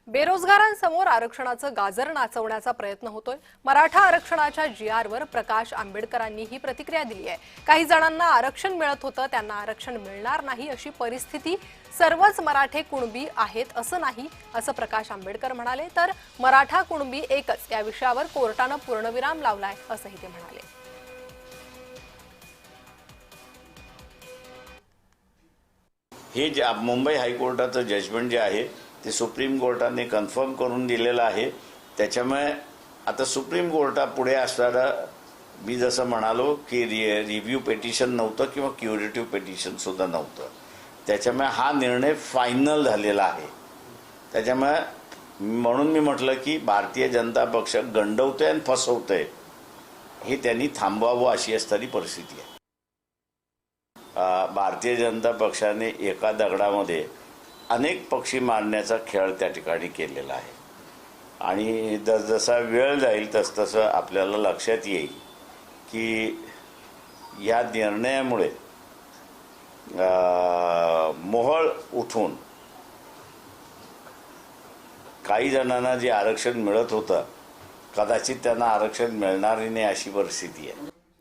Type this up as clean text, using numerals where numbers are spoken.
बेरोजगारांसमोर आरक्षणाचं गाजर नाचवण्याचा प्रयत्न होतोय। मराठा आरक्षणाच्या जीआरवर प्रकाश आंबेडकरांनी ही प्रतिक्रिया दिली आहे। काही जणांना आरक्षण मिळत होतं, त्यांना आरक्षण मिळणार नाही अशी परिस्थिती सर्वच मराठे कुणबी आहेत असं नाही असं प्रकाश आंबेडकर म्हणाले। तर मराठा कुणबी एकच या विषयावर कोर्टाने पूर्णविराम लावलाय असंही ते म्हणाले। हे जे मुंबई हायकोर्टाचं जजमेंट जे आहे ते सुप्रीम कोर्टाने कन्फर्म करून दिलेलं आहे। त्याच्यामुळे आता सुप्रीम कोर्टापुढे असणारं मी जसं म्हणालो की रिव्ह्यू पिटिशन नव्हतं किंवा क्युरेटिव्ह पिटिशन सुद्धा नव्हतं। त्याच्यामुळे हा निर्णय फायनल झालेला आहे। त्याच्यामुळे म्हणून मी म्हटलं की भारतीय जनता पक्ष गंडवतोय आणि फसवतोय हे त्यांनी थांबवावं अशी असणारी परिस्थिती आहे। भारतीय जनता पक्षाने एका दगडामध्ये अनेक पक्षी मारण्याचा खेळ त्या ठिकाणी केलेला आहे आणि जसा वेळ जाईल तसतसं आपल्याला लक्षात येईल की या निर्णयामुळे मोहळ उठून काही जणांना जे आरक्षण मिळत होतं कदाचित त्यांना आरक्षण मिळणार नाही अशी परिस्थिती आहे।